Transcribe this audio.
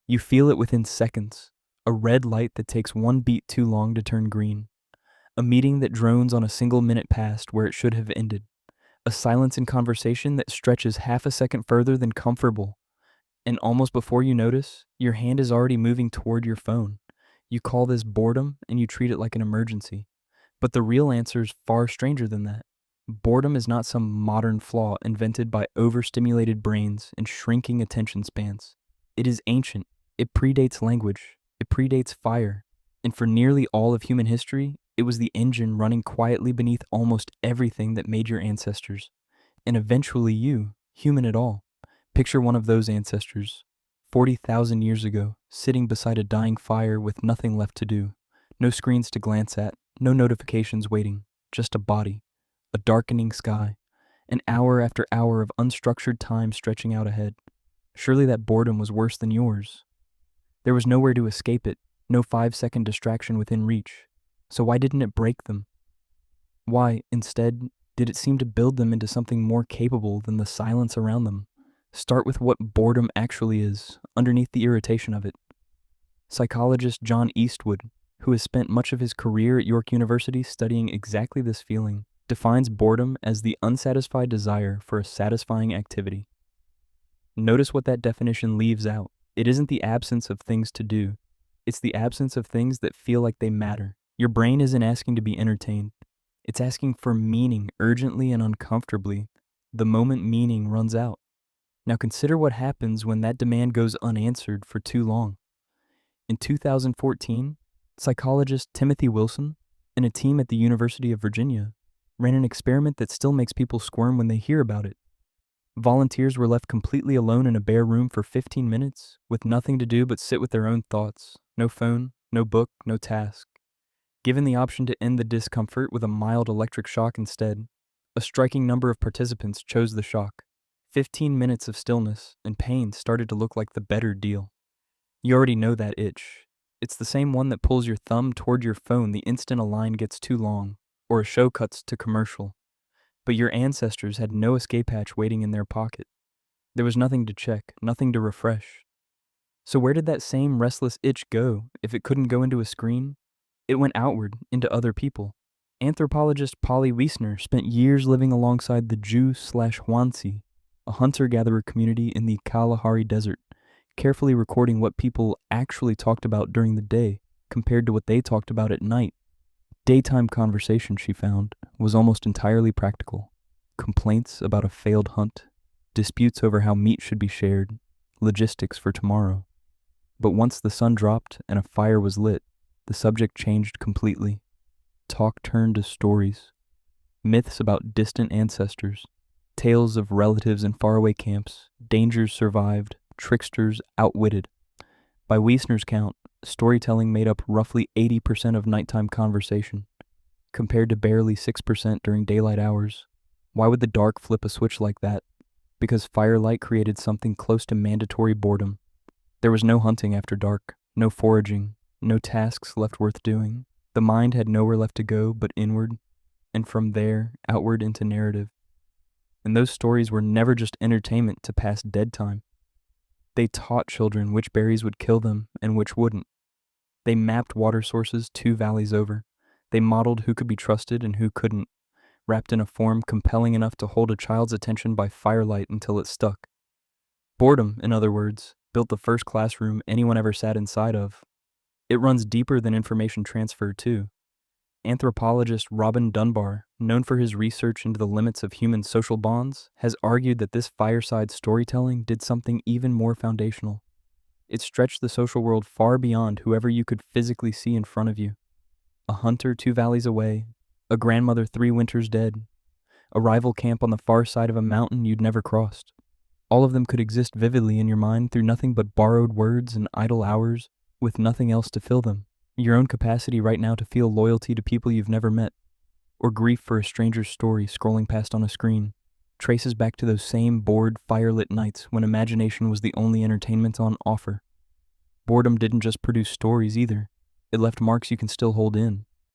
You feel it within seconds. A red light that takes one beat too long to turn green. A meeting that drones on a single minute past where it should have ended. A silence in conversation that stretches half a second further than comfortable. And almost before you notice, your hand is already moving toward your phone. You call this boredom and you treat it like an emergency. But the real answer is far stranger than that. Boredom is not some modern flaw invented by overstimulated brains and shrinking attention spans. It is ancient. It predates language. It predates fire. And for nearly all of human history, it was the engine running quietly beneath almost everything that made your ancestors. And eventually you, human at all. Picture one of those ancestors, 40,000 years ago, sitting beside a dying fire with nothing left to do. No screens to glance at, no notifications waiting, just a body, a darkening sky, an hour after hour of unstructured time stretching out ahead. Surely that boredom was worse than yours. There was nowhere to escape it, no 5-second distraction within reach. So why didn't it break them? Why, instead, did it seem to build them into something more capable than the silence around them? Start with what boredom actually is, underneath the irritation of it. Psychologist John Eastwood, who has spent much of his career at York University studying exactly this feeling, defines boredom as the unsatisfied desire for a satisfying activity. Notice what that definition leaves out. It isn't the absence of things to do. It's the absence of things that feel like they matter. Your brain isn't asking to be entertained. It's asking for meaning urgently and uncomfortably, the moment meaning runs out. Now consider what happens when that demand goes unanswered for too long. In 2014, psychologist Timothy Wilson and a team at the University of Virginia ran an experiment that still makes people squirm when they hear about it. Volunteers were left completely alone in a bare room for 15 minutes with nothing to do but sit with their own thoughts. No phone, no book, no task. Given the option to end the discomfort with a mild electric shock instead, a striking number of participants chose the shock. 15 minutes of stillness and pain started to look like the better deal. You already know that itch. It's the same one that pulls your thumb toward your phone the instant a line gets too long, or a show cuts to commercial. But your ancestors had no escape hatch waiting in their pocket. There was nothing to check, nothing to refresh. So where did that same restless itch go if it couldn't go into a screen? It went outward, into other people. Anthropologist Polly Wiessner spent years living alongside the Jew/hoansi, a hunter-gatherer community in the Kalahari Desert, carefully recording what people actually talked about during the day compared to what they talked about at night. Daytime conversation, she found, was almost entirely practical. Complaints about a failed hunt, disputes over how meat should be shared, logistics for tomorrow. But once the sun dropped and a fire was lit, the subject changed completely. Talk turned to stories, myths about distant ancestors, tales of relatives in faraway camps, dangers survived, tricksters outwitted. By Wiessner's count, storytelling made up roughly 80% of nighttime conversation, compared to barely 6% during daylight hours. Why would the dark flip a switch like that? Because firelight created something close to mandatory boredom. There was no hunting after dark, no foraging, no tasks left worth doing. The mind had nowhere left to go but inward, and from there, outward into narrative. And those stories were never just entertainment to pass dead time. They taught children which berries would kill them and which wouldn't. They mapped water sources 2 valleys over. They modeled who could be trusted and who couldn't, wrapped in a form compelling enough to hold a child's attention by firelight until it stuck. Boredom, in other words, built the first classroom anyone ever sat inside of. It runs deeper than information transfer, too. Anthropologist Robin Dunbar, known for his research into the limits of human social bonds, has argued that this fireside storytelling did something even more foundational. It stretched the social world far beyond whoever you could physically see in front of you. A hunter 2 valleys away, a grandmother 3 winters dead, a rival camp on the far side of a mountain you'd never crossed. All of them could exist vividly in your mind through nothing but borrowed words and idle hours, with nothing else to fill them. Your own capacity right now to feel loyalty to people you've never met, or grief for a stranger's story scrolling past on a screen, traces back to those same bored, firelit nights when imagination was the only entertainment on offer. Boredom didn't just produce stories either. It left marks you can still hold in.